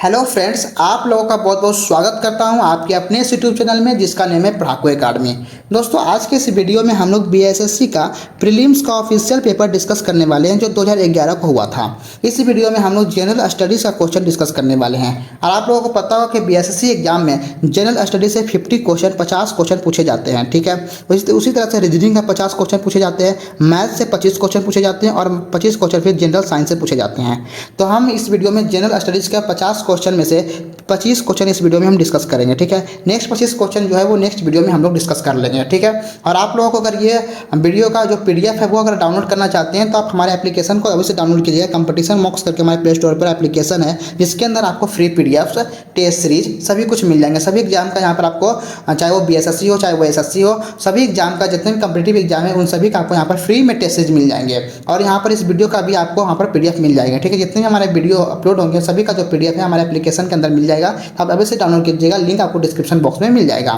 Hello friends, आप लोगों का बहुत बहुत स्वागत करता हूं आपके अपने इस यूट्यूब चैनल में जिसका नेम है पढ़ाकू एकेडमी। दोस्तों, आज के इस वीडियो में हम लोग बीएसएससी का प्रीलिम्स का ऑफिशियल पेपर डिस्कस करने वाले हैं जो 2011 को हुआ था। इस वीडियो में हम लोग जनरल स्टडीज का क्वेश्चन डिस्कस करने वाले हैं। और आप लोगों को पता होगा कि बीएसएससी एग्जाम में जनरल स्टडीज से 50 क्वेश्चन 50 क्वेश्चन पूछे जाते हैं। ठीक है, उसी तरह से रीजनिंग का 50 क्वेश्चन पूछे जाते हैं, मैथ से 25 क्वेश्चन पूछे जाते हैं और 25 क्वेश्चन फिर जनरल साइंस से पूछे जाते हैं। तो हम इस वीडियो में जनरल स्टडीज का 50 क्वेश्चन में से 25 क्वेश्चन इस वीडियो में हम डिस्कस करेंगे। ठीक है, नेक्स्ट 25 क्वेश्चन जो है वो नेक्स्ट वीडियो में हम लोग डिस्कस कर लेंगे। ठीक है, और आप लोगों को अगर ये वीडियो का जो पीडीएफ है वो अगर डाउनलोड करना चाहते हैं तो आप हमारे एप्लीकेशन को अभी से डाउनलोड कीजिएगा। कंपटीशन मॉक्स करके हमारे प्ले स्टोर पर एप्लीकेशन है जिसके अंदर आपको फ्री पीडीएफ, टेस्ट सीरीज सभी कुछ मिल जाएंगे। सभी एग्जाम का यहाँ पर आपको, चाहे वो बीएसएससी हो चाहे वो एसएससी हो, सभी एग्जाम का जितने भी कम्पिटिटिव एग्जाम है उन सभी का आपको यहाँ पर फ्री में टेस्ट सीरीज मिल जाएंगे। और यहाँ पर इस वीडियो का भी आपको यहाँ पर पीडीएफ मिल जाएगा। ठीक है, जितने भी हमारे वीडियो अपलोड होंगे सभी का जो पीडीएफ है हमारे एप्लीकेशन के अंदर मिल जाएगा। आप अभी से डाउनलोड कीजिएगा, लिंक आपको डिस्क्रिप्शन बॉक्स में मिल जाएगा।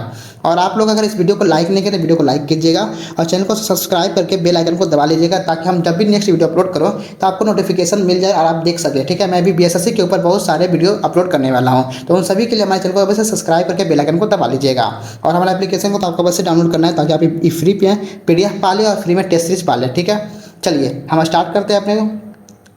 और आप लोग अगर इस वीडियो को लाइक नहीं करें तो वीडियो को लाइक कीजिएगा और चैनल को सब्सक्राइब करके बेल आइकन को दबा लीजिएगा ताकि हम जब भी नेक्स्ट वीडियो अपलोड करो तो आपको नोटिफिकेशन मिल जाए और आप देख सकें। ठीक है, मैं भी बीएसएससी के ऊपर बहुत सारे वीडियो अपलोड करने वाला हूँ, तो उन सभी के लिए हमारे चैनल को अभी से सब्सक्राइब करके बेल आइकन को दबा लीजिएगा। और हमारे एप्लीकेशन को तो आपको बस से डाउनलोड करना है ताकि आप फ्री पीडीएफ पा लें और फ्री में टेस्ट सीरीज पा लें। ठीक है, चलिए हम स्टार्ट करते हैं अपने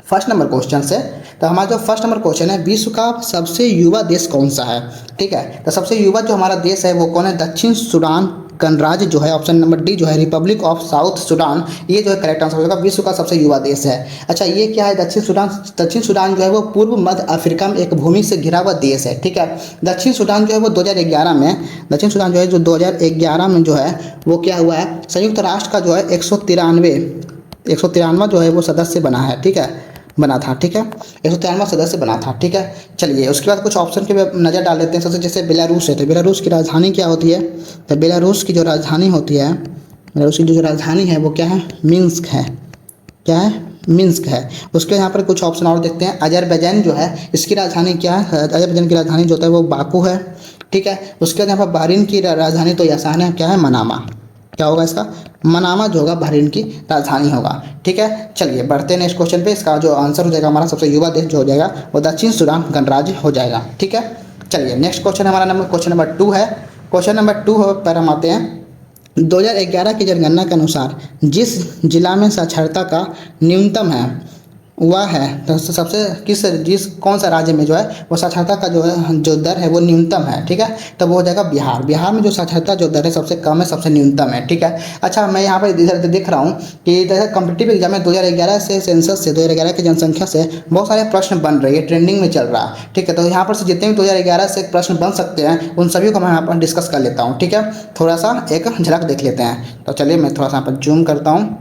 फर्स्ट नंबर क्वेश्चन से। तो हमारा जो फर्स्ट नंबर क्वेश्चन है, विश्व का सबसे युवा देश कौन सा है? ठीक है, तो सबसे युवा जो हमारा देश है वो कौन है? दक्षिण सूडान गणराज्य जो है, ऑप्शन नंबर डी जो है रिपब्लिक ऑफ साउथ सूडान, ये जो है करेक्ट आंसर होगा। विश्व का सबसे युवा देश है। अच्छा, ये क्या है? दक्षिण सूडान। दक्षिण सूडान जो है वो पूर्व मध्य अफ्रीका में एक भूमि से घिरा हुआ देश है। ठीक है, दक्षिण सूडान जो है वो 2011 में, दक्षिण सूडान जो है जो 2011 में जो है वो क्या हुआ है? संयुक्त राष्ट्र का जो है 193 जो है वो सदस्य बना है। ठीक है, बना था। ठीक है, 193वां सदस्य बना था। ठीक है, चलिए उसके बाद कुछ ऑप्शन के नज़र डाल लेते हैं। सबसे जैसे बेलारूस है, तो बेलारूस की राजधानी क्या होती है? तो बेलारूस की जो राजधानी होती है, बेलारूस की जो राजधानी है वो क्या है? मिन्स्क है। क्या है? मिन्स्क है। उसके यहाँ पर कुछ ऑप्शन और देखते हैं। अजरबैजान जो है इसकी राजधानी क्या है? अजरबैजान की राजधानी जो होता है वो बाकू है। ठीक है, उसके बाद यहाँ पर बहरीन की राजधानी तो ये आसान है, क्या है? मनामा। क्या होगा इसका? मनामा जो होगा बहरीन की राजधानी होगा। ठीक है, चलिए बढ़ते हैं नेक्स्ट क्वेश्चन पे। इसका जो आंसर हो जाएगा हमारा सबसे युवा देश जो हो जाएगा वो दक्षिण सूडान गणराज्य हो जाएगा। ठीक है, चलिए नेक्स्ट क्वेश्चन हमारा क्वेश्चन नंबर 2 है। क्वेश्चन नंबर 2 पर हम आते हैं। 2011 की जनगणना के अनुसार जिस जिला में साक्षरता का न्यूनतम है वह है, तो सबसे कौन सा राज्य में जो है वो साक्षरता का जो दर है वो न्यूनतम है? ठीक है, तो वो हो जाएगा बिहार। बिहार में जो साक्षरता जो दर है सबसे कम है, सबसे न्यूनतम है। ठीक है, अच्छा मैं यहाँ पर इधर देख रहा हूँ कि जैसे कम्पिटिटिव एग्जाम में 2011 से सेंसस से 2011 की जनसंख्या से बहुत सारे प्रश्न बन रही है, ट्रेंडिंग में चल रहा है। ठीक है, तो यहाँ पर से जितने भी 2011 से प्रश्न बन सकते हैं उन सभी को मैं यहाँ पर डिस्कस कर लेता हूँ। ठीक है, थोड़ा सा एक झलक देख लेते हैं। तो चलिए मैं थोड़ा सा यहाँ पर जूम करता हूँ।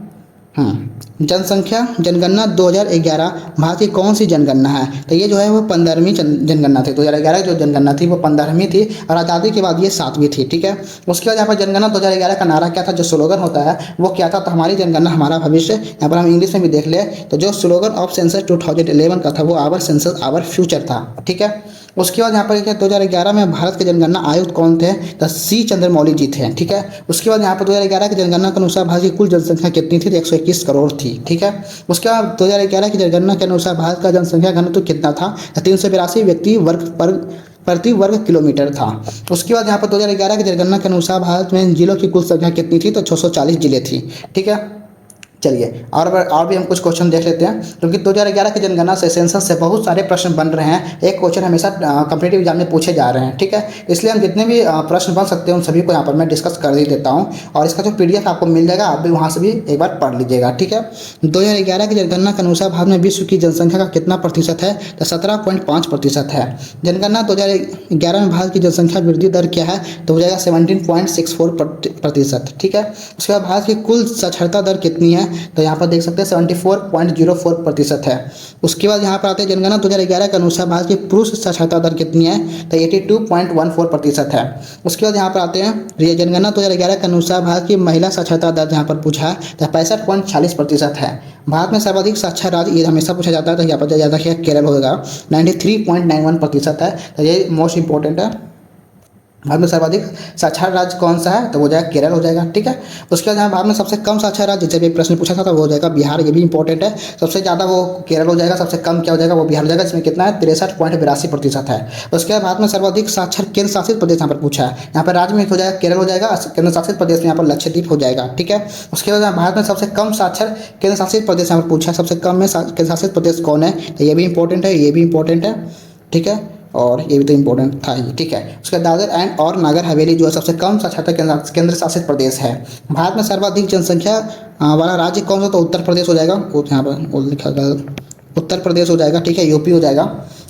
जनसंख्या जनगणना 2011 भारत की कौन सी जनगणना है? तो ये जो है वो 15वीं जनगणना थी। 2011 जो जनगणना थी वो 15वीं थी और आज़ादी के बाद ये 7वीं थी। ठीक है, उसके बाद यहाँ पर जनगणना 2011 का नारा क्या था? जो स्लोगन होता है वो क्या था? तो हमारी जनगणना हमारा भविष्य। यहाँ पर हम इंग्लिश में भी देख ले तो जो स्लोगन ऑफ सेंसस 2011 का था वो आवर सेंसस आवर फ्यूचर था। ठीक है, उसके बाद यहाँ पर क्या 2011 में भारत के जनगणना आयुक्त कौन थे? तो सी चंद्रमौली जी थे। ठीक है, उसके बाद यहाँ पर 2011 की जनगणना के अनुसार भारत की कुल जनसंख्या कितनी थी? 121 करोड़ थी। ठीक है, उसके बाद 2011 की जनगणना के अनुसार भारत का जनसंख्या घनत्व कितना था? 382 व्यक्ति प्रति वर्ग किलोमीटर था। उसके बाद यहाँ पर 2011 की जनगणना के अनुसार भारत में जिलों की कुल संख्या कितनी थी? तो 640 जिले थी। ठीक है, चलिए और भी हम कुछ क्वेश्चन देख लेते हैं क्योंकि 2011 की जनगणना से सेंसस से बहुत सारे प्रश्न बन रहे हैं। एक क्वेश्चन हमेशा कम्पिटिटिव एग्जाम में पूछे जा रहे हैं। ठीक है, इसलिए हम जितने भी प्रश्न बन सकते हैं उन सभी को यहाँ पर मैं डिस्कस कर ही देता हूँ और इसका जो पीडीएफ आपको मिल जाएगा आप भी वहाँ से भी एक बार पढ़ लीजिएगा। ठीक है, 2011 की जनगणना के अनुसार भारत में विश्व की जनसंख्या का कितना प्रतिशत है? तो 17.5% है। जनगणना 2011 में भारत की जनसंख्या वृद्धि दर क्या है? तो हो जाएगा 17.64%। ठीक है, उसके बाद भारत की कुल साक्षरता दर कितनी है? तो यहाँ पर देख सकते हैं 74.04% है। उसके बाद यहाँ पर आते हैं जनगणना 2011 के अनुसार भारत की पुरुष साक्षरता दर कितनी है? तो 82.14% है। उसके बाद यहाँ पर आते हैं ये जनगणना 2011 के अनुसार भारत की महिला साक्षरता दर यहाँ पर पूछा है तो 65.40% है। भारत में सर्वाधिक साक्षर राज्य ये हमेशा पूछा जाता है तो यहाँ पर ज़्यादा केरल होगा 93.91% है। तो ये मोस्ट इंपॉर्टेंट है। भारत में सर्वाधिक साक्षर राज्य कौन सा है, तो वो हो जाएगा केरल हो जाएगा। ठीक है, उसके बाद यहाँ भारत में सबसे कम साक्षर राज्य, जैसे भी प्रश्न पूछा था तो वो हो जाएगा बिहार, ये भी इंपॉर्टेंट है। सबसे ज़्यादा वो केरल हो जाएगा, सबसे कम क्या हो जाएगा, वो बिहार हो जाएगा, इसमें कितना है 63.82% है। उसके बाद भारत में सर्वाधिक साक्षर केंद्र शासित प्रदेश यहाँ पर पूछा है, यहाँ पर राज्य में हो जाएगा केरल हो जाएगा, केंद्र शासित प्रदेश में यहाँ पर लक्षद्वीप हो जाएगा। ठीक है, उसके बाद भारत में सबसे कम साक्षर केंद्र शासित प्रदेश यहाँ पर पूछा है, सबसे कम में केंद्र शासित प्रदेश कौन है, तो ये भी इंपॉर्टेंट है, ये भी इंपॉर्टेंट है। ठीक है, और ये भी तो इंपॉर्टेंट था ही। ठीक है, उसके दादर एंड और नागर हवेली जो है सबसे कम साक्षरता केंद्र शासित प्रदेश है। भारत में सर्वाधिक जनसंख्या वाला राज्य कौन सा, तो उत्तर प्रदेश हो जाएगा, यहाँ पर लिखा गया उत्तर प्रदेश हो जाएगा। ठीक है, यूपी हो जाएगा।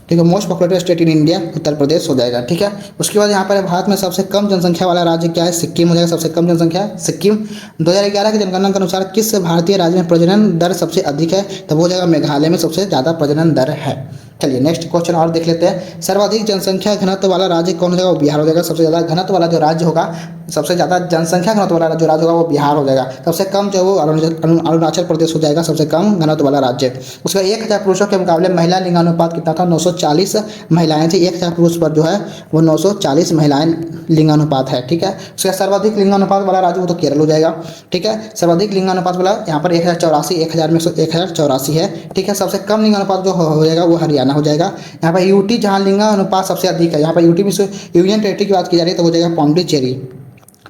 ठीक है, most populated state in India Uttar Pradesh हो जाएगा। ठीक है, उसके बाद यहाँ पर भारत में सबसे कम जनसंख्या वाला राज्य क्या है, सिक्किम हो जाएगा, सबसे कम जनसंख्या सिक्किम। 2011 की जनगणना के अनुसार किस भारतीय राज्य में प्रजनन दर सबसे अधिक है, तो वो हो जाएगा मेघालय में सबसे ज़्यादा प्रजनन दर है। चलिए नेक्स्ट क्वेश्चन और देख लेते हैं। सर्वाधिक जनसंख्या घनत्व वाला राज्य कौन हो जाएगा, वो बिहार हो जाएगा। सबसे ज़्यादा घनत्व वाला जो राज्य होगा, सबसे ज़्यादा जनसंख्या घनत्व वाला जो राज्य होगा वो बिहार हो जाएगा। सबसे कम जो वो अरुणाचल प्रदेश हो जाएगा, सबसे कम घनत्व वाला राज्य। उसका 1000 पुरुषों के मुकाबले महिला लिंगानुपात कितना था, 940 महिलाएं थी। 1000 पुरुष पर जो है वो 940 महिलाएं लिंगानुपात है। ठीक है, उसका सर्वाधिक लिंगानुपात वाला राज्य वो तो केरल हो जाएगा। ठीक है, सर्वाधिक लिंगानुपात वाला यहाँ पर 1084, 1000 में 1084 है। ठीक है, सबसे कम लिंगानुपात जो हो जाएगा वो हरियाणा हो जाएगा। यहाँ पर यूटी जहाँ लिंगानुपात सबसे अधिक है, यहाँ पर यूटी में यूनियन टेरिटरी की बात की जा रही है तो हो जाएगा पौंडीचेरी।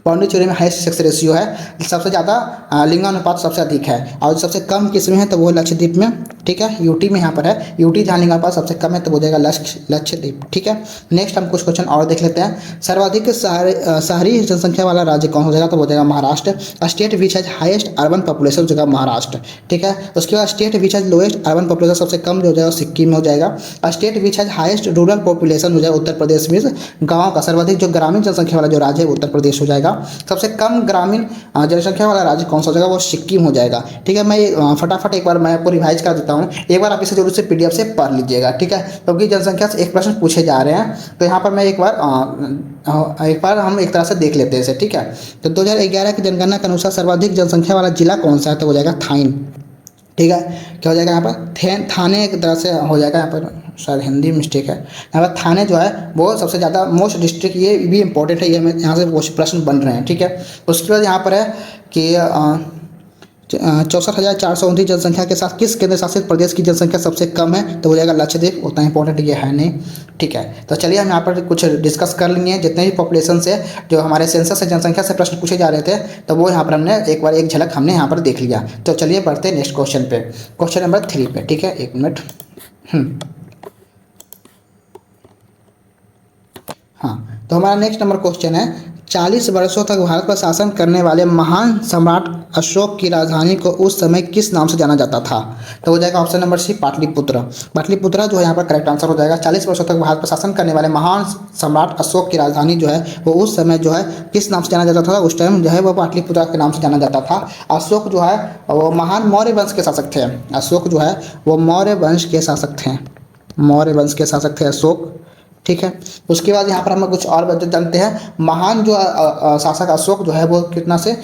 पौंडीचेरी में हाईएस्ट सेक्स रेशियो है, सबसे ज़्यादा लिंगानुपात सबसे अधिक है, और सबसे कम किस में है तो वो लक्षद्वीप में। ठीक है, यूटी में यहाँ पर है, यूटी जहाँ लिंगानुपात सबसे कम है तो वो हो जाएगा लक्षद्वीप। ठीक है, नेक्स्ट हम कुछ क्वेश्चन और देख लेते हैं। सर्वाधिक शहरी जनसंख्या वाला राज्य कौन हो जाएगा, तो वो हो जाएगा Maharashtra. State which has highest urban population हो जाएगा महाराष्ट्र। ठीक है, उसके बाद state which has lowest urban population सबसे कम जो हो जाएगा सिक्किम में हो जाएगा। State which has highest rural population हो जाएगा उत्तर प्रदेश में। गाँव का सर्वाधिक जो ग्रामीण जनसंख्या वाला जो राज्य है उत्तर प्रदेश हो जाएगा। सबसे कम ग्रामीण जनसंख्या वाला राज्य कौन सा हो जाएगा, वो सिक्किम हो जाएगा। ठीक है, मैं फटाफट एक बार मैं आपको रिवाइज कर देता हूँ, एक बार आप इसे जरूर से पीडीएफ से पढ़ लीजिएगा। ठीक है, क्योंकि जनसंख्या से एक प्रश्न पूछे जा रहे हैं, तो यहाँ पर मैं एक बार हम एक तरह से देख लेते हैं इसे। ठीक है, तो 2011 की जनगणना के अनुसार सर्वाधिक जनसंख्या वाला जिला कौन सा है, तो हो जाएगा थाइन। ठीक है, क्या हो जाएगा यहाँ पर थाने एक तरह से हो जाएगा, यहाँ पर शायद हिंदी मिस्टेक है। यहाँ पर थाने जो है वो सबसे ज़्यादा मोस्ट डिस्ट्रिक्ट, ये भी इंपॉर्टेंट है, ये यहाँ से प्रश्न बन रहे हैं। ठीक है, उसके बाद यहाँ पर है कि 64,429 जनसंख्या के साथ किस केंद्र शासित प्रदेश की जनसंख्या सबसे कम है, तो हो जाएगा लक्षद्वीप। उतना इंपॉर्टेंट ये है नहीं। ठीक है, तो चलिए हम यहाँ पर कुछ डिस्कस कर लेंगे, जितने भी पॉपुलेशन से जो हमारे सेंसस से जनसंख्या से प्रश्न पूछे जा रहे थे, तो वो यहाँ पर हमने एक बार एक झलक हमने यहाँ पर देख लिया। तो चलिए बढ़ते हैं नेक्स्ट क्वेश्चन पे, क्वेश्चन नंबर 3 पे। ठीक है, एक मिनट। हाँ, तो हमारा नेक्स्ट नंबर क्वेश्चन है, 40 वर्षों तक भारत पर शासन करने वाले महान सम्राट अशोक की राजधानी को उस समय किस नाम से जाना जाता था, तो हो जाएगा option number C Pataliputra. Pataliputra जो है यहाँ पर करेक्ट आंसर हो जाएगा। 40 वर्षों तक भारत पर शासन करने वाले महान सम्राट अशोक की राजधानी जो है वो उस समय जो है किस नाम से जाना जाता था, उस टाइम जो है वो पाटलिपुत्रा के नाम से जाना जाता था। अशोक जो है वो महान मौर्य वंश के शासक थे। अशोक जो है वो मौर्य वंश के शासक थे, मौर्य वंश के शासक थे अशोक। ठीक है, उसके बाद यहाँ पर हम कुछ और बातें जानते हैं। महान जो शासक अशोक जो है वो कितना से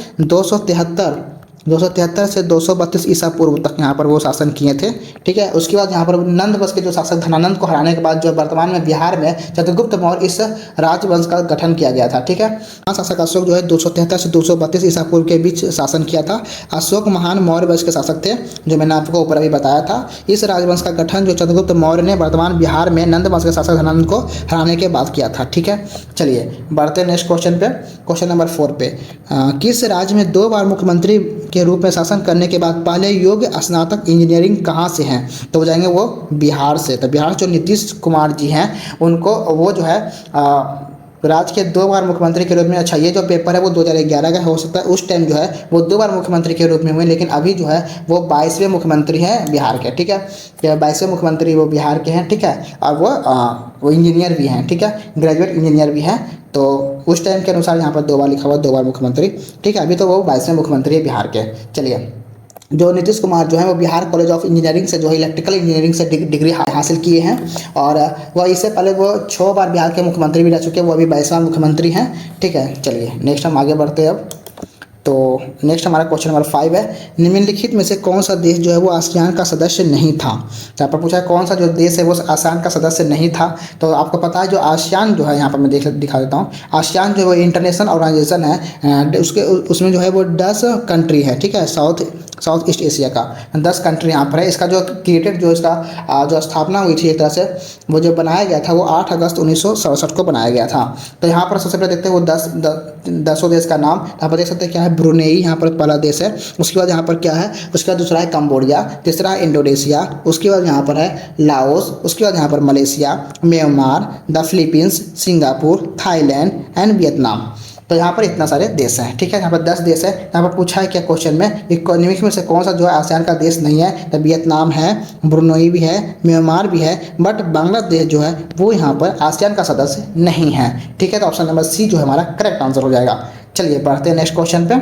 273 से 232 ईसा पूर्व तक यहाँ पर वो शासन किए थे। ठीक है, उसके बाद यहाँ पर नंद वंश के जो शासक धनानंद को हराने के बाद जो वर्तमान में बिहार में चंद्रगुप्त मौर्य इस राजवंश का गठन किया गया था। ठीक है, शासक अशोक जो है 273 से 232 ईसा पूर्व के बीच शासन किया था। अशोक महान मौर्य वंश के शासक थे, जो मैंने आपको ऊपर अभी बताया था। इस राजवंश का गठन जो चंद्रगुप्त मौर्य ने वर्तमान बिहार में नंद वंश के शासक धनानंद को हराने के बाद किया था। ठीक है, चलिए बढ़ते हैं नेक्स्ट क्वेश्चन पे, क्वेश्चन नंबर 4 पे। किस राज्य में 2 बार मुख्यमंत्री के रूप में शासन करने के बाद पहले योग्य स्नातक इंजीनियरिंग कहाँ से हैं, तो हो जाएंगे वो बिहार से। तो बिहार जो नीतीश कुमार जी हैं उनको वो जो है राज्य के 2 बार मुख्यमंत्री के रूप में, अच्छा ये जो पेपर है वो 2011 का हो सकता है, उस टाइम जो है वो 2 बार मुख्यमंत्री के रूप में हुए, लेकिन अभी जो है वो 22वें मुख्यमंत्री हैं बिहार के। ठीक है, 22वें मुख्यमंत्री वो बिहार के हैं। ठीक है, और वो इंजीनियर भी हैं। ठीक है, ग्रेजुएट इंजीनियर भी हैं। तो उस टाइम के अनुसार यहाँ पर 2 बार लिखा हुआ, 2 बार मुख्यमंत्री। ठीक है, अभी तो वो 22वें मुख्यमंत्री है बिहार के। चलिए, जो नीतीश कुमार जो है वो बिहार कॉलेज ऑफ इंजीनियरिंग से जो है इलेक्ट्रिकल इंजीनियरिंग से डिग्री हासिल किए हैं, और वह इससे पहले वो 6 बार बिहार के मुख्यमंत्री भी रह चुके हैं, वो अभी 22वां मुख्यमंत्री हैं। ठीक है, चलिए नेक्स्ट हम आगे बढ़ते हैं अब। तो नेक्स्ट हमारा क्वेश्चन नंबर 5 है, निम्नलिखित में से कौन सा देश जो है वो आसियान का सदस्य नहीं था। तो यहाँ पर पूछा है कौन सा जो देश है वो आसियान का सदस्य नहीं था। तो आपको पता है जो आसियान जो है, यहाँ पर मैं दिखा देता हूँ, आसियान जो है वो इंटरनेशनल ऑर्गेनाइजेशन है, उसमें जो है वो 10 कंट्री है, ठीक है, साउथ ईस्ट एशिया का 10 कंट्री यहाँ पर है। इसका जो क्रिएटेड जो इसका जो स्थापना हुई थी एक तरह से, वो जो बनाया गया था वो 8 अगस्त 1967 को बनाया गया था। तो यहाँ पर सबसे पहले देखते हैं वो 10 देश का नाम। यहाँ पर देख सकते हैं क्या है, ब्रुनेई यहाँ पर पहला देश है। उसके बाद यहाँ पर क्या है, उसके बाद दूसरा है कंबोडिया, तीसरा है इंडोनेशिया, उसके बाद यहाँ पर है लाओस, उसके बाद यहाँ पर Malaysia, Myanmar, the Philippines, Singapore, Thailand and Vietnam. तो यहाँ पर इतना सारे देश हैं, ठीक है। यहाँ पर 10 देश है। यहाँ पर पूछा है क्या क्वेश्चन में, इकोनॉमिक में से कौन सा जो है आसियान का देश नहीं है। तो वियतनाम है, ब्रुनेई भी है, म्यांमार भी है, बट बांग्लादेश जो है वो यहाँ पर आसियान का सदस्य नहीं है, ठीक है। तो ऑप्शन नंबर सी जो है हमारा करेक्ट आंसर हो जाएगा। चलिए बढ़ते हैं नेक्स्ट क्वेश्चन पे।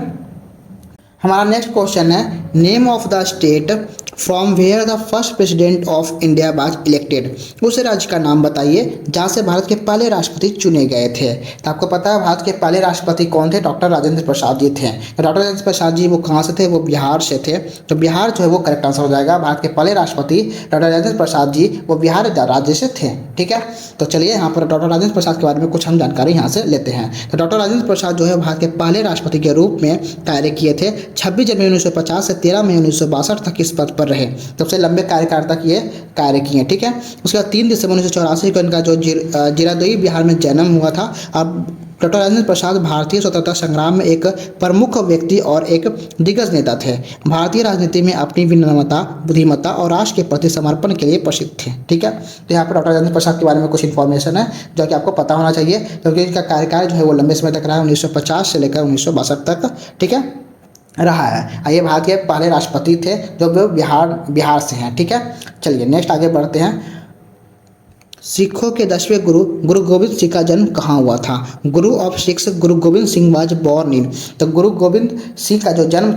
हमारा नेक्स्ट क्वेश्चन है, name of the state from where the first president of India was elected. उस राज्य का नाम बताइए जहाँ से भारत के पहले राष्ट्रपति चुने गए थे। तो आपको पता है भारत के पहले राष्ट्रपति कौन थे, डॉक्टर राजेंद्र प्रसाद जी थे। तो डॉक्टर राजेंद्र प्रसाद जी वो कहाँ से थे, वो बिहार से थे। तो बिहार जो है वो करेक्ट आंसर हो जाएगा। भारत के पहले राष्ट्रपति डॉक्टर राजेंद्र प्रसाद जी वो बिहार राज्य से थे, ठीक है। तो चलिए यहाँ पर डॉक्टर राजेंद्र प्रसाद के बारे में कुछ हम जानकारी यहाँ से लेते हैं। तो डॉक्टर राजेंद्र प्रसाद जो है भारत के पहले राष्ट्रपति के रूप में कार्य किए थे। 26 जनवरी 1950 से 13 मई 1962 तक इस पद पर रहे। सबसे लंबे कार्यकाल तक ये कार्य किए, ठीक है। उसके बाद 3 दिसंबर 1984 को इनका जो जीरादेई बिहार में जन्म हुआ था। अब डॉक्टर राजेंद्र प्रसाद भारतीय स्वतंत्रता संग्राम में एक प्रमुख व्यक्ति और एक दिग्गज नेता थे। भारतीय राजनीति में अपनी विनम्रता, बुद्धिमत्ता और राष्ट्र के प्रति समर्पण के लिए प्रसिद्ध थे, ठीक है। तो यहाँ पर डॉक्टर राजेंद्र प्रसाद के बारे में कुछ इन्फॉर्मेशन है जो कि आपको पता होना चाहिए, क्योंकि इनका कार्यकाल जो है वो लंबे समय तक रहा है, 1950 से लेकर 1962 तक, ठीक है, रहा है। ये भारत के पहले राष्ट्रपति थे जो बिहार से हैं, ठीक है। चलिए नेक्स्ट आगे बढ़ते हैं। सिखों के 10वें गुरु गोविंद सिंह का जन्म कहाँ हुआ था। गुरु of six Guru Govind Singh was born in. तो गुरु गोविंद सिंह का जो जन्म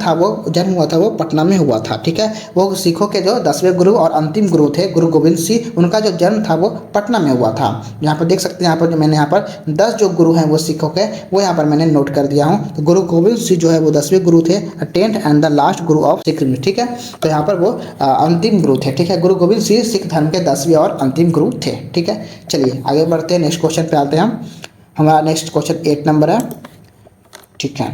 हुआ था वो पटना में हुआ था, ठीक है। वो सिखों के जो 10वें गुरु और अंतिम गुरु थे गुरु गोविंद सिंह, उनका जो जन्म था वो पटना में हुआ था। यहाँ पर देख सकते हैं, यहाँ पर जो मैंने यहाँ पर 10 जो गुरु हैं वो सिखों के, वो यहाँ पर मैंने नोट कर दिया हूँ। तो गुरु गोविंद सिंह जो है वो 10वें गुरु थे, 10th and the last Guru of Sikh, ठीक है। तो यहाँ पर वो अंतिम गुरु थे, ठीक है। गुरु गोविंद सिंह सिख धर्म के 10वें और अंतिम गुरु थे, ठीक है। चलिए आगे बढ़ते हैं, नेक्स्ट क्वेश्चन पे आते हैं हम। हमारा नेक्स्ट क्वेश्चन 8 नंबर है, ठीक है।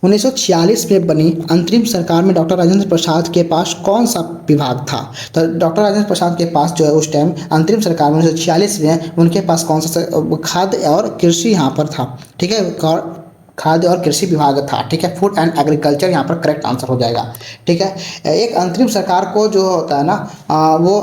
1946 में बनी अंतरिम सरकार में डॉक्टर राजेंद्र प्रसाद के पास कौन सा विभाग था। तो डॉक्टर राजेंद्र प्रसाद के पास जो है उस टाइम अंतरिम सरकार में 1946 में उनके पास कौन सा खाद्य और कृषि यहाँ पर था, ठीक है, खाद्य और कृषि विभाग था, ठीक है। फूड एंड एग्रीकल्चर यहाँ पर करेक्ट आंसर हो जाएगा, ठीक है। एक अंतरिम सरकार को जो होता है ना, वो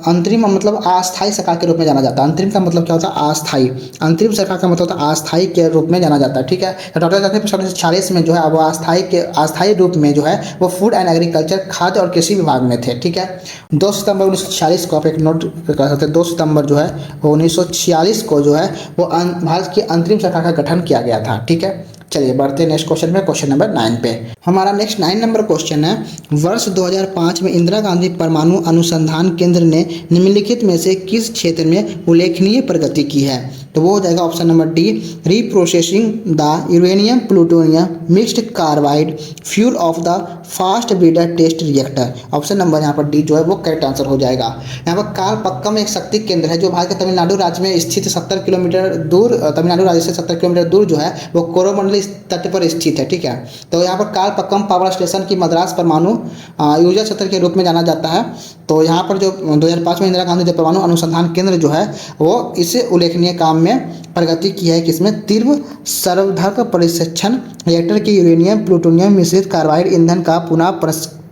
अंतरिम मतलब अस्थायी सरकार के रूप में जाना जाता है। अंतरिम का मतलब क्या होता है, अस्थायी। अंतरिम सरकार का मतलब होता है अस्थायी के रूप में जाना जाता है, ठीक है। तो डॉक्टर राजेंद्र प्रसाद 1946 में जो है वो अस्थायी रूप में जो है वो फूड एंड एग्रीकल्चर खाद्य और कृषि विभाग में थे, ठीक है। 2 सितंबर 1946 को आप एक नोट कर सकते हैं। 2 सितंबर जो है वो 1946 को जो है वो भारत की अंतरिम सरकार का गठन किया गया था, ठीक है। चलिए बढ़ते हैं नेक्स्ट क्वेश्चन में, क्वेश्चन नंबर 9 पे। हमारा नेक्स्ट 9 नंबर क्वेश्चन है, वर्ष 2005 में इंदिरा गांधी परमाणु अनुसंधान केंद्र ने निम्नलिखित में से किस क्षेत्र में उल्लेखनीय प्रगति की है। तो वो हो जाएगा option number D, reprocessing the uranium plutonium mixed carbide fuel of the fast breeder test reactor. Option number यहाँ पर डी जो है वो करेक्ट आंसर हो जाएगा। यहाँ पर कारपक्कम एक शक्ति केंद्र है जो भारत के तमिलनाडु राज्य में स्थित 70 किलोमीटर दूर, तमिलनाडु राज्य से 70 किलोमीटर दूर जो है वो कोरोमंडल तट पर स्थित है, ठीक है। तो यहाँ पर कारपक्कम पावर स्टेशन की मद्रास परमाणु ऊर्जा क्षेत्र के रूप में जाना जाता है। तो यहाँ पर जो 2005 में इंदिरा गांधी जो परमाणु अनुसंधान केंद्र जो है वो इसे उल्लेखनीय काम में प्रगति की है, किसमें, तीव्र सर्वधक परिक्षण रिएक्टर के यूरेनियम प्लूटोनियम मिश्रित कार्बाइड ईंधन का पुनः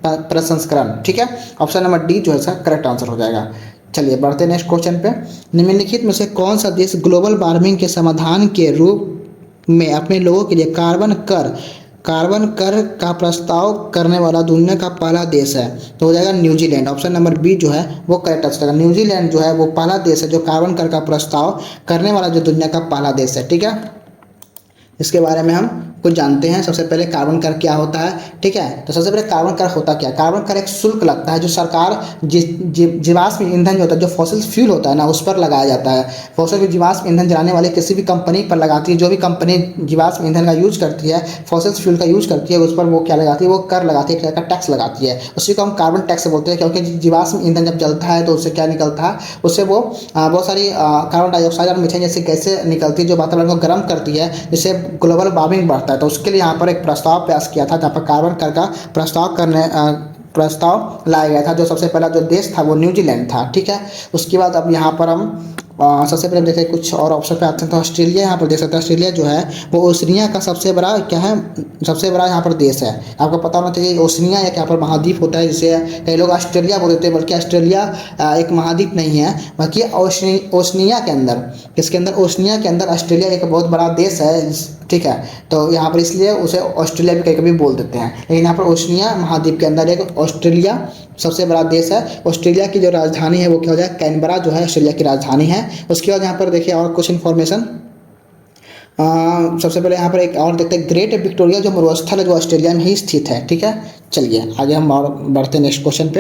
प्रसंस्करण, ठीक है। ऑप्शन नंबर डी जो है इसका करेक्ट आंसर हो जाएगा। चलिए बढ़ते हैं नेक्स्ट क्वेश्चन पे। निम्नलिखित में से कौन सा देश ग्लोबल वार्मिंग के समाधान के रूप में अपने लोगों के लिए कार्बन कर का प्रस्ताव करने वाला दुनिया का पहला देश है। तो हो जाएगा न्यूजीलैंड। ऑप्शन नंबर बी जो है वो करेक्ट आंसर है। न्यूजीलैंड जो है वो पहला देश है जो कार्बन कर का प्रस्ताव करने वाला जो दुनिया का पहला देश है, ठीक है। इसके बारे में हम कुछ जानते हैं। सबसे पहले कार्बन कर क्या होता है, ठीक है। तो सबसे पहले कार्बन कर होता क्या है। कार्बन कर एक शुल्क लगता है जो सरकार जीवाश्म ईंधन जो होता है, जो फॉसिल फ्यूल होता है ना, उस पर लगाया जाता है। फॉसिल जीवाश्म ईंधन जलाने वाले किसी भी कंपनी पर लगाती है, जो भी कंपनी जीवाश्म ईंधन का यूज करती है, फॉसिल फ्यूल का यूज करती है, उस पर वो क्या लगाती है, वो कर लगाती है, का टैक्स लगाती है। उसी को हम कार्बन टैक्स बोलते हैं, क्योंकि जीवाश्म ईंधन जब जलता है तो उससे क्या निकलता है, उससे वो बहुत सारी कार्बन डाइऑक्साइड और मीथेन जैसी गैसें निकलती है जो वातावरण को गर्म करती है, जिससे ग्लोबल वार्मिंग बढ़ता है। तो उसके लिए यहाँ पर एक प्रस्ताव पेश किया था, जहाँ पर कार्बन कर का प्रस्ताव लाया गया था। जो सबसे पहला जो देश था वो न्यूजीलैंड था, ठीक है। उसके बाद अब यहाँ पर हम सबसे पहले देखें कुछ और ऑप्शन पे आते हैं। तो ऑस्ट्रेलिया यहाँ पर देख सकते हैं। ऑस्ट्रेलिया जो है वो ओशनिया का सबसे बड़ा क्या है, सबसे बड़ा यहाँ पर देश है। आपको पता होना चाहिए ओशनिया एक यहाँ पर महाद्वीप होता है, जिसे कई लोग ऑस्ट्रेलिया बोल देते हैं, बल्कि ऑस्ट्रेलिया एक महाद्वीप नहीं है, बल्कि ओशनिया के अंदर, किसके अंदर, ओशनिया के अंदर ऑस्ट्रेलिया एक बहुत बड़ा देश है, ठीक है। तो यहाँ पर इसलिए उसे ऑस्ट्रेलिया भी कभी कभी बोल देते हैं, लेकिन यहाँ पर ओशनिया महाद्वीप के अंदर एक ऑस्ट्रेलिया सबसे बड़ा देश है। ऑस्ट्रेलिया की जो राजधानी है वो क्या हो जाए, कैनबरा जो है ऑस्ट्रेलिया की राजधानी है। उसके बाद यहाँ पर देखिए और कुछ इन्फॉर्मेशन। सबसे पहले यहाँ पर एक और देखते हैं, ग्रेट विक्टोरिया जो मरुस्थल है जो ऑस्ट्रेलिया में ही स्थित है, ठीक है। चलिए आगे हम और बढ़ते हैं नेक्स्ट क्वेश्चन पे।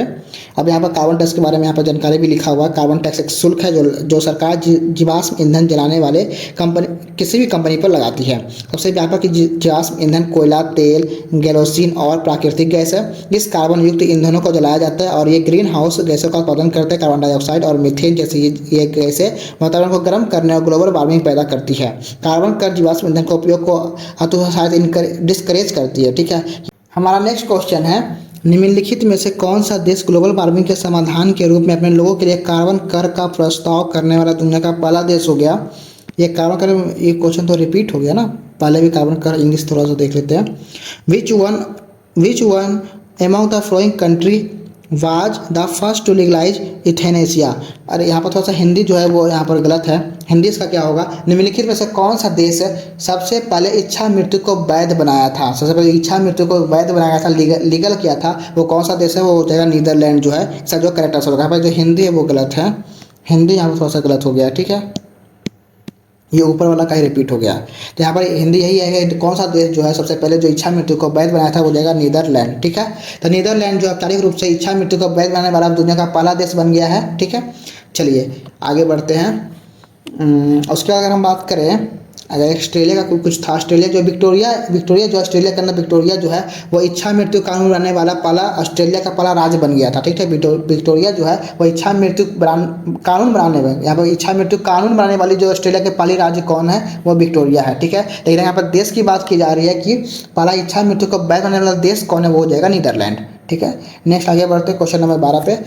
अब यहाँ पर कार्बन टैक्स के बारे में यहाँ पर जानकारी भी लिखा हुआ है। कार्बन टैक्स एक शुल्क है जो सरकार जीवाश्म ईंधन जलाने वाले किसी भी कंपनी पर लगाती है। सबसे व्यापक जीवाश्म ईंधन कोयला, तेल, केरोसिन और प्राकृतिक गैस है। इस कार्बन युक्त ईंधनों को जलाया जाता है और ये ग्रीन हाउस गैसों का उत्पादन करते हैं। कार्बन डाइऑक्साइड और मीथेन जैसी ये गैसें वातावरण को गर्म करने और ग्लोबल वार्मिंग पैदा करती है। कार्बन कर जीवाश्म ईंधन के उपयोग को हतोत्साहित डिस्करेज करती है, ठीक है। हमारा नेक्स्ट क्वेश्चन है, निम्नलिखित में से कौन सा देश ग्लोबल वार्मिंग के समाधान के रूप में अपने लोगों के लिए कार्बन कर का प्रस्ताव करने वाला दुनिया का पहला देश हो गया। ये कार्बन कर, ये क्वेश्चन तो रिपीट हो गया ना, पहले भी कार्बन कर, इंग्लिश थोड़ा सा देख लेते हैं। Which one among the following country was the first to legalize euthanasia. अरे यहाँ पर थोड़ा सा हिंदी जो है वो यहाँ पर गलत है, हिंदी इसका क्या होगा, निम्नलिखित में से कौन सा देश सबसे पहले इच्छा मृत्यु को वैध बनाया था। सबसे पहले इच्छा मृत्यु को वैध बनाया था, लीगल किया था, वो कौन सा देश है, वो हो जाएगा नीदरलैंड जो है। इसका जो करेक्ट आंसर होगा, यहाँ पर जो हिंदी है वो गलत है, हिंदी यहाँ पर थोड़ा सा गलत हो गया, ठीक है। ये ऊपर वाला का ही रिपीट हो गया। तो यहाँ पर हिंदी यही है कि कौन सा देश जो है सबसे पहले जो इच्छा मृत्यु को वैध बनाया था, वो जाएगा नीदरलैंड, ठीक है। तो नीदरलैंड जो औपचारिक रूप से इच्छा मृत्यु को वैध बनाने वाला दुनिया का पहला देश बन गया है, ठीक है। चलिए आगे बढ़ते हैं। उसके बाद अगर हम बात करें, अगर ऑस्ट्रेलिया का कुछ था, ऑस्ट्रेलिया जो विक्टोरिया जो ऑस्ट्रेलिया के अंदर विक्टोरिया जो है वो इच्छा मृत्यु कानून बनाने वाला पहला ऑस्ट्रेलिया का पहला राज्य बन गया था, ठीक है। विक्टोरिया जो है वो इच्छा मृत्यु कानून बनाने में, यहाँ पर इच्छा मृत्यु कानून बनाने वाली जो ऑस्ट्रेलिया के पहली राज्य कौन है, वो विक्टोरिया है, ठीक है। लेकिन यहाँ पर देश की बात की जा रही है कि पहला इच्छा मृत्यु को वैध बनाने वाला देश कौन है, वो हो जाएगा नीदरलैंड, ठीक है। नेक्स्ट आगे बढ़ते हैं क्वेश्चन नंबर 12 पे।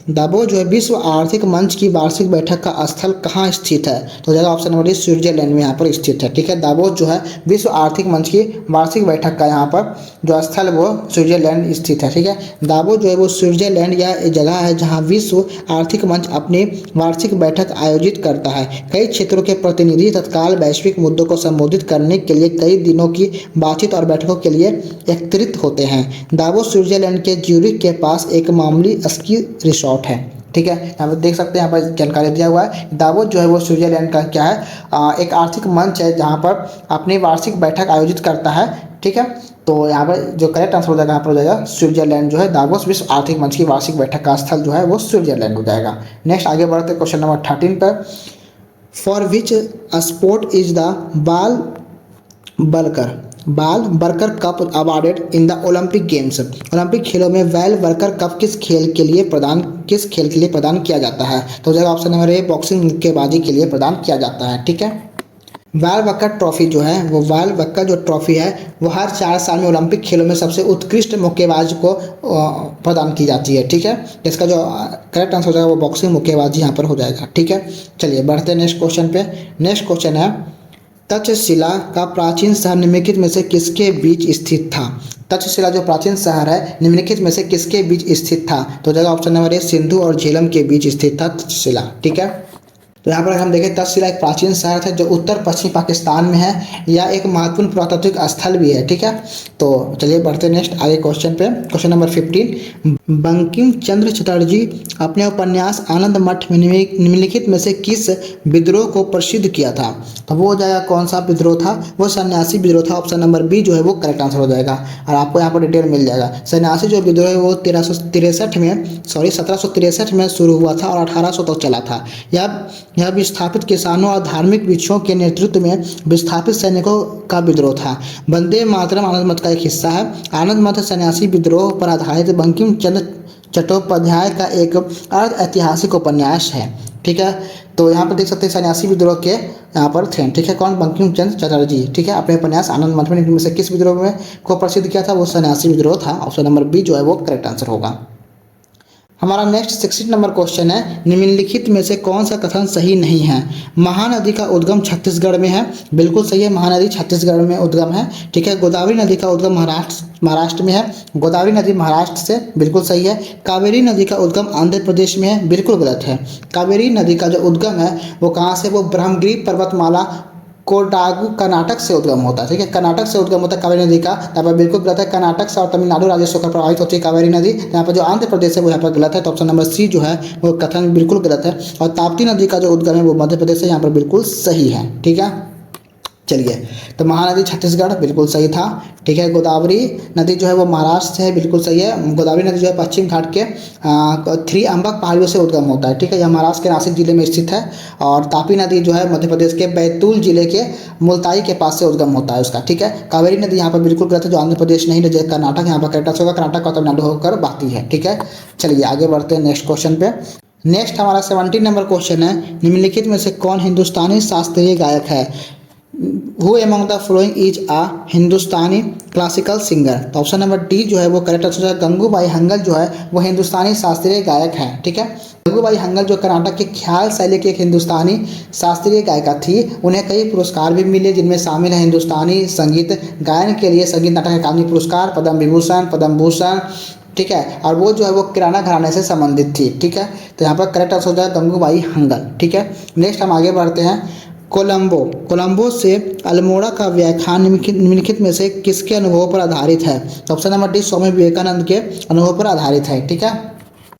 दावोस जो है विश्व आर्थिक मंच की वार्षिक बैठक का स्थल कहाँ स्थित है, तो जगह ऑप्शन नंबर डी स्विट्जरलैंड में यहाँ पर स्थित है, ठीक है। दावोस जो है विश्व आर्थिक मंच की वार्षिक बैठक का यहाँ पर जो स्थल वो स्विट्जरलैंड स्थित है, ठीक है। दावोस जो है वो स्विट्जरलैंड या जगह है जहाँ विश्व आर्थिक मंच अपनी वार्षिक बैठक आयोजित करता है। कई क्षेत्रों के प्रतिनिधि तत्काल वैश्विक मुद्दों को संबोधित करने के लिए कई दिनों की बातचीत और बैठकों के लिए एकत्रित होते हैं। दावोस स्विट्जरलैंड के ज्यूरिख के पास एक मामूली स्की रिसोर्ट है, ठीक है। यहाँ पर देख सकते हैं, यहाँ पर जानकारी दिया हुआ है। दावोस जो है वो स्विट्जरलैंड का क्या है, एक आर्थिक मंच है जहाँ पर अपनी वार्षिक बैठक आयोजित करता है, ठीक है। तो यहाँ पर जो करेक्ट आंसर हो जाएगा, यहाँ पर हो जाएगा स्विट्जरलैंड जो है। दावोस विश्व आर्थिक मंच की वार्षिक बैठक का स्थल जो है वो स्विट्जरलैंड हो जाएगा। नेक्स्ट आगे बढ़ते हैं क्वेश्चन नंबर 13 पर। For which sport is the Val Barker cup awarded in the Olympic games. Olympic खेलों में वैल वर्कर कप किस खेल के लिए प्रदान किया जाता है, तो जगह ऑप्शन नंबर ए बॉक्सिंग मुक्केबाजी के लिए प्रदान किया जाता है, ठीक है। वैल वर्कर ट्रॉफी जो है वो वैल वर्कर जो ट्रॉफी है वो हर 4 साल में ओलंपिक खेलों में सबसे उत्कृष्ट मुक्केबाज को प्रदान की जाती है, ठीक है। इसका जो करेक्ट आंसर हो जाएगा वो बॉक्सिंग मुक्केबाजी यहाँ पर हो जाएगा, ठीक है। चलिए बढ़ते हैं नेक्स्ट क्वेश्चन पे। नेक्स्ट क्वेश्चन है, तक्षशिला का प्राचीन शहर निम्नलिखित में से किसके बीच स्थित था। तक्षशिला जो प्राचीन शहर है निम्नलिखित में से किसके बीच स्थित था, तो जगह ऑप्शन नंबर ए सिंधु और झेलम के बीच स्थित था तक्षशिला, ठीक है। तो यहाँ पर अगर हम देखें तक्षशिला एक प्राचीन शहर है जो उत्तर पश्चिमी पाकिस्तान में है, या एक महत्वपूर्ण पुरातात्विक स्थल भी है। ठीक है, तो चलिए बढ़ते नेक्स्ट आगे क्वेश्चन पे। क्वेश्चन नंबर 15, बंकिम चंद्र चटर्जी अपने उपन्यास आनंद मठ में निम्नलिखित में से किस विद्रोह को प्रसिद्ध किया था? तो वो हो जाएगा कौन सा विद्रोह था? वो सन्यासी विद्रोह था। ऑप्शन नंबर बी जो है वो करेक्ट आंसर हो जाएगा, और आपको यहाँ पर डिटेल मिल जाएगा। सन्यासी जो विद्रोह है वो 1763 में शुरू हुआ था और 1800 तक चला था। यह विस्थापित किसानों और धार्मिक भिक्षुओं के नेतृत्व में विस्थापित सैनिकों का विद्रोह था। वंदे मातरम आनंद मठ का एक हिस्सा है। आनंद मठ सन्यासी विद्रोह पर आधारित बंकिम चंद्र चट्टोपाध्याय का एक अर्ध ऐतिहासिक उपन्यास है। ठीक है, तो यहाँ पर देख सकते हैं सन्यासी विद्रोह के यहाँ पर थे। ठीक है, कौन? बंकिम चंद्र चटर्जी। ठीक है, अपने उपन्यास आनंद मठ में से किस विद्रोह में को प्रसिद्ध किया था? वो सन्यासी विद्रोह था। ऑप्शन नंबर बी जो है वो करेक्ट आंसर होगा। हमारा नेक्स्ट 16 नंबर क्वेश्चन है, निम्नलिखित में से कौन सा कथन सही नहीं है? महानदी का उद्गम छत्तीसगढ़ में है। बिल्कुल सही है, महानदी छत्तीसगढ़ में उद्गम है। ठीक है, गोदावरी नदी का उद्गम महाराष्ट्र में है। गोदावरी नदी महाराष्ट्र से बिल्कुल सही है। कावेरी नदी का उद्गम आंध्र प्रदेश में है। बिल्कुल गलत है। कावेरी नदी का जो उद्गम है वो कहाँ से? वो ब्रह्मगिरी पर्वतमाला कोडागु कर्नाटक से उद्गम होता है। ठीक है, कर्नाटक से उद्गम होता है कावेरी नदी का। यहाँ पर बिल्कुल गलत है। कर्नाटक से और तमिलनाडु राज्य से होकर प्रभावित होती है कावेरी नदी। यहाँ पर जो आंध्र प्रदेश है वो यहाँ पर गलत है। तो ऑप्शन नंबर सी जो है वो कथन बिल्कुल गलत है। और ताप्ती नदी का जो उद्गम है वो मध्य प्रदेश से यहाँ पर बिल्कुल सही है। ठीक है, चलिए, तो महानदी छत्तीसगढ़ बिल्कुल सही था। ठीक है, गोदावरी नदी जो है वो महाराष्ट्र से है। बिल्कुल सही है। गोदावरी नदी जो है पश्चिम घाट के 3 अम्बक पहाड़ियों से उद्गम होता है। ठीक है, यह महाराष्ट्र के नासिक जिले में स्थित है। और तापी नदी जो है मध्य प्रदेश के बैतूल जिले के मुल्ताई के पास से उद्गम होता है उसका। ठीक है, कावेरी नदी यहाँ पर बिल्कुल गलत है, जो आंध्र प्रदेश नहीं, जो कर्नाटक यहाँ पर करेक्ट होगा। कर्नाटक और तमिलनाडु होकर बहती है। ठीक है, चलिए आगे बढ़ते हैं नेक्स्ट क्वेश्चन पे। नेक्स्ट हमारा 17 नंबर क्वेश्चन है, निम्नलिखित में से कौन हिंदुस्तानी शास्त्रीय गायक है? Who among the following is a Hindustani classical singer? तो ऑप्शन नंबर डी जो है वो करेक्ट आंसर है। गंगूबाई हंगल जो है वो हिंदुस्तानी शास्त्रीय गायक है। ठीक है, गंगूबाई हंगल जो कर्नाटक के ख्याल शैली की एक हिंदुस्तानी शास्त्रीय गायिका थी। उन्हें कई पुरस्कार भी मिले, जिनमें शामिल है हिंदुस्तानी संगीत गायन के लिए संगीत नाटक अकादमी पुरस्कार, पद्म विभूषण, पद्म भूषण। ठीक है, और वो जो है वो किराना घराने से संबंधित थी। ठीक है, तो यहाँ पर करेक्ट आंसर हो जाएगा गंगूबाई हंगल। ठीक है, नेक्स्ट हम आगे बढ़ते हैं। कोलंबो से अल्मोड़ा का व्याख्यान निम्नलिखित में से किसके अनुभव पर आधारित है? तो option number D Swami Vivekananda के अनुभव पर आधारित है। ठीक है,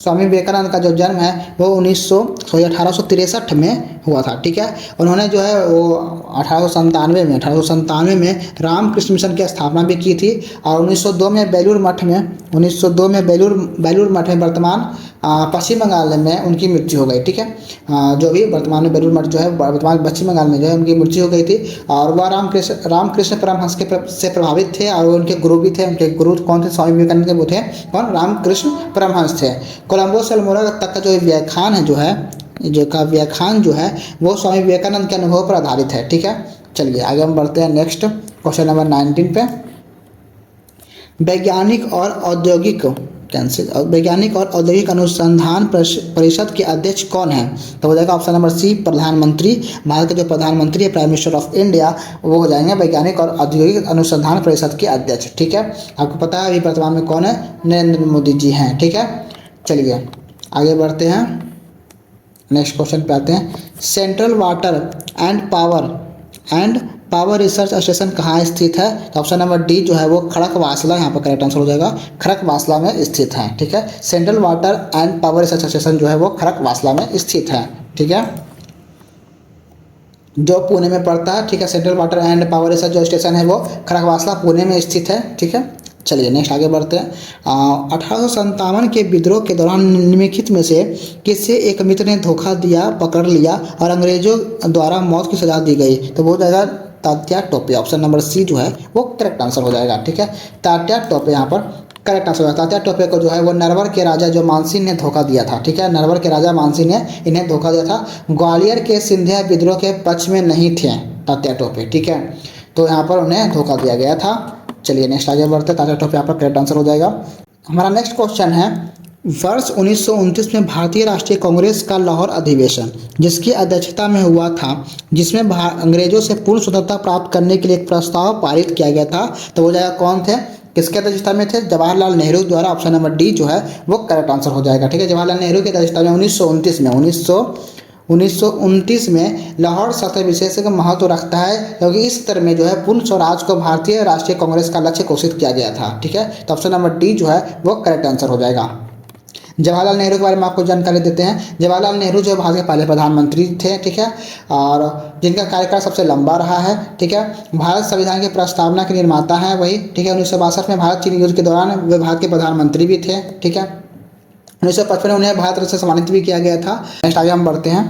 स्वामी विवेकानंद का जो जन्म है वो 1863 में हुआ था। ठीक है, उन्होंने जो है वो 1897 में रामकृष्ण मिशन की स्थापना भी की थी। और 1902 में बेलूर मठ में बेलूर मठ में वर्तमान पश्चिम बंगाल में उनकी मृत्यु हो गई। ठीक है, जो भी वर्तमान में बेलूर मठ जो है वर्तमान पश्चिम बंगाल में जो है उनकी मृत्यु हो गई थी। और वह रामकृष्ण परमहंस से प्रभावित थे, और उनके गुरु भी थे। उनके गुरु कौन थे? स्वामी विवेकानंद के वो थे कौन? रामकृष्ण परमहंस थे। कोलंबो से अल्मोड़ा तक का जो व्याख्यान जो है वो स्वामी विवेकानंद के अनुभव पर आधारित है। ठीक है, चलिए आगे हम बढ़ते हैं नेक्स्ट क्वेश्चन नंबर 19 पे। वैज्ञानिक और औद्योगिक अनुसंधान परिषद के अध्यक्ष कौन है? तो हो जाएगा ऑप्शन नंबर सी प्रधानमंत्री। भारत के जो प्रधानमंत्री है प्राइम मिनिस्टर ऑफ इंडिया, वो हो जाएंगे वैज्ञानिक और औद्योगिक अनुसंधान परिषद के अध्यक्ष। ठीक है, आपको पता है अभी वर्तमान में कौन है? नरेंद्र मोदी जी हैं। ठीक है, चलिए आगे बढ़ते हैं, नेक्स्ट क्वेश्चन पे आते हैं। Central water and power research station कहाँ स्थित है? तो ऑप्शन नंबर डी जो है वो खड़कवासला, यहाँ पर करेक्ट आंसर हो जाएगा, खड़कवासला में स्थित है। ठीक है, central water and power research station जो है वो खड़कवासला में स्थित है। ठीक है, जो पुणे में पड़ता है। ठीक है, central water and power research जो स्टेशन है वो खड़कवासला पुणे में स्थित है। ठीक है, चलिए नेक्स्ट आगे बढ़ते हैं। 1857 के विद्रोह के दौरान निम्नलिखित में से किसे एक मित्र ने धोखा दिया, पकड़ लिया और अंग्रेजों द्वारा मौत की सजा दी गई? तो वो हो जाएगा Tatya Tope. Option number C जो है वो करेक्ट आंसर हो जाएगा। ठीक है, तात्या टोपे यहाँ पर करेक्ट आंसर होगा। तात्या टोपे को जो है वो नरवर के राजा जो मानसिंह ने धोखा दिया था। ठीक है, नरवर के राजा मानसिंह ने इन्हें धोखा दिया था। ग्वालियर के सिंधिया विद्रोह के पक्ष में नहीं थे तात्या टोपे। ठीक है, तो यहाँ पर उन्हें धोखा दिया गया था। चलिए नेक्स्ट आगे बढ़ते हैं। तात्या टोपे यहाँ पर करेक्ट आंसर हो जाएगा। हमारा नेक्स्ट क्वेश्चन है, वर्ष 1929 में भारतीय राष्ट्रीय कांग्रेस का लाहौर अधिवेशन जिसकी अध्यक्षता में हुआ था, जिसमें अंग्रेजों से पूर्ण स्वतंत्रता प्राप्त करने के लिए एक प्रस्ताव पारित किया गया था, तो वो जाएगा कौन थे? किसके अध्यक्षता में थे? जवाहरलाल नेहरू द्वारा। ऑप्शन नंबर डी जो है वो करेक्ट आंसर हो जाएगा। ठीक है, जवाहरलाल नेहरू की अध्यक्षता में 1929 1929 में लाहौर सतह विशेष का महत्व रखता है क्योंकि इस सत्र में जो है पूर्ण स्वराज को भारतीय राष्ट्रीय कांग्रेस का लक्ष्य घोषित किया गया था। ठीक है, तो ऑप्शन नंबर डी जो है वो करेक्ट आंसर हो जाएगा। जवाहरलाल नेहरू के बारे में आपको जानकारी देते हैं। जवाहरलाल नेहरू जो भारत के पहले प्रधानमंत्री थे। ठीक है, और जिनका कार्यकाल सबसे लंबा रहा है। ठीक है, भारत संविधान की प्रस्तावना के निर्माता हैं वही। ठीक है, 1962 में भारत चीन युद्ध के दौरान वे भारत के प्रधानमंत्री भी थे। ठीक है, 1955 में उन्हें भारत रत्न से सम्मानित भी किया गया था। नेक्स्ट आगे हम बढ़ते हैं।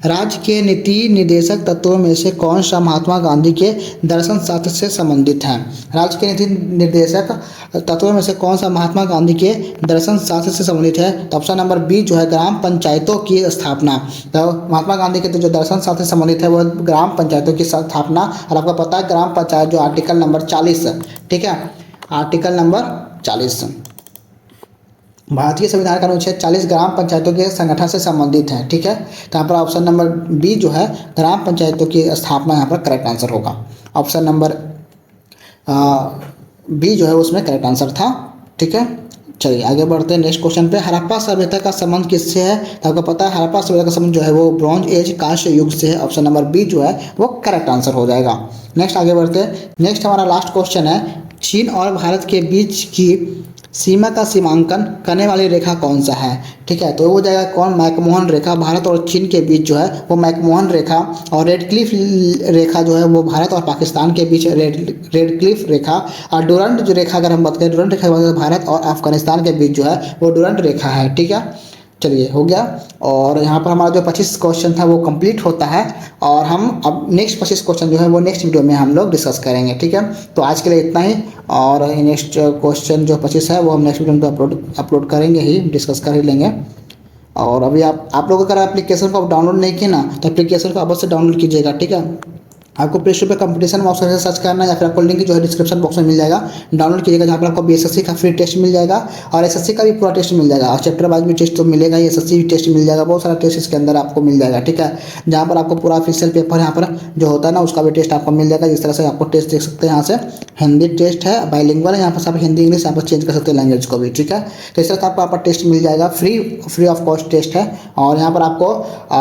राज्य के नीति निर्देशक तत्वों में से कौन सा महात्मा गांधी के दर्शन शास्त्र से संबंधित है? राज्य के नीति निर्देशक तत्वों में से कौन सा महात्मा गांधी के दर्शन शास्त्र से संबंधित है? तो ऑप्शन नंबर बी जो है ग्राम पंचायतों की स्थापना। तो महात्मा गांधी के जो दर्शन शास्त्र से संबंधित है वो ग्राम पंचायतों की स्थापना। और आपको पता है ग्राम पंचायत जो आर्टिकल नंबर 40, ठीक है, आर्टिकल नंबर 40 भारतीय संविधान का अनुच्छेद 40 ग्राम पंचायतों के संगठन से संबंधित है। ठीक है, तो यहाँ पर ऑप्शन नंबर बी जो है ग्राम पंचायतों की स्थापना यहाँ पर करेक्ट आंसर होगा। ऑप्शन नंबर बी जो है उसमें करेक्ट आंसर था। ठीक है, चलिए आगे बढ़ते हैं नेक्स्ट क्वेश्चन पे। हड़प्पा सभ्यता का संबंध किससे है? तो आपको पता है हड़प्पा सभ्यता का संबंध जो है वो ब्रॉन्ज एज कांस्य युग से है। ऑप्शन नंबर बी जो है वो करेक्ट आंसर हो जाएगा। नेक्स्ट आगे बढ़ते हैं। नेक्स्ट हमारा लास्ट क्वेश्चन है, चीन और भारत के बीच की सीमा का सीमांकन करने वाली रेखा कौन सा है? ठीक है, तो वो जाएगा कौन? मैकमोहन रेखा। भारत और चीन के बीच जो है वो मैकमोहन रेखा, और रेड क्लिफ रेखा जो है वो भारत और पाकिस्तान के बीच रेड क्लिफ रेखा, और डुरंट जो रेखा अगर हम बात करें डुरंट रेखा भारत और अफगानिस्तान के बीच जो है वो डुरंट रेखा है। ठीक है, चलिए हो गया। और यहाँ पर हमारा जो 25 क्वेश्चन था वो कंप्लीट होता है, और हम अब नेक्स्ट 25 क्वेश्चन जो है वो नेक्स्ट वीडियो में हम लोग डिस्कस करेंगे। ठीक है, तो आज के लिए इतना ही, और नेक्स्ट क्वेश्चन जो 25 है वो हम नेक्स्ट वीडियो में अपलोड करेंगे ही, डिस्कस कर ही लेंगे। और अभी आप लोग अगर एप्लीकेशन को डाउनलोड नहीं किए ना तो एप्लीकेशन को अवश्य डाउनलोड कीजिएगा। ठीक है, आपको प्ले स्टोर पे कंपटीशन बॉक्स से सर्च करना है, या फिर आपको लिंक जो है डिस्क्रिप्शन बॉक्स में मिल जाएगा, डाउनलोड कीजिएगा, जहाँ पर आपको बीएसएससी का फ्री टेस्ट मिल जाएगा और एसएससी का भी पूरा टेस्ट मिल जाएगा, और चैप्टर वाइज भी टेस्ट तो मिलेगा ही, एसएससी भी टेस्ट मिल जाएगा, बहुत सारा टेस्ट इसके अंदर आपको मिल जाएगा। ठीक है, जहाँ पर आपको पूरा ऑफिशियल पेपर यहाँ पर जो होता है ना उसका भी टेस्ट आपको मिल जाएगा। जिस तरह से आपको टेस्ट देख सकते हैं, यहाँ से हिंदी टेस्ट है, बाइलिंगुअल है, यहाँ पर आप हिंदी इंग्लिश यहाँ पर चेंज कर सकते हैं लैंग्वेज को भी। ठीक है, तो इस तरह से आपको यहाँ पर टेस्ट मिल जाएगा, फ्री ऑफ कॉस्ट टेस्ट है, और यहाँ पर आपको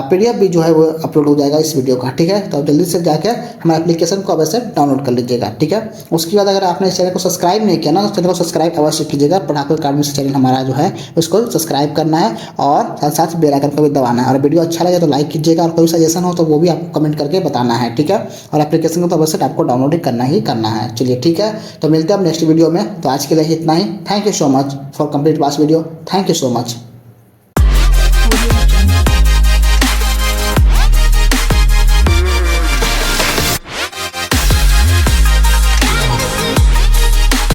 PDF भी जो है वो अपलोड हो जाएगा इस वीडियो का। ठीक है, तो जल्दी से जाकर हमारे एप्लीकेशन को वैसे डाउनलोड कर लीजिएगा। ठीक है, उसके बाद अगर आपने इस चैनल को सब्सक्राइब नहीं किया ना तो चैनल को सब्सक्राइब अवश्य कीजिएगा। पढ़ाकू अकादमी से चैनल हमारा जो है उसको सब्सक्राइब करना है, और साथ साथ बेल आइकन को भी दबाना है, और वीडियो अच्छा लगे तो लाइक कीजिएगा, और कोई सजेशन हो तो वो भी आपको कमेंट करके बताना है। ठीक है, और एप्लीकेशन को तो अवश्य आपको डाउनलोड ही करना है। चलिए ठीक है, तो मिलते हैं अब नेक्स्ट वीडियो में। तो आज के लिए इतना ही। Thank you so much for complete watch video. Thank you so much.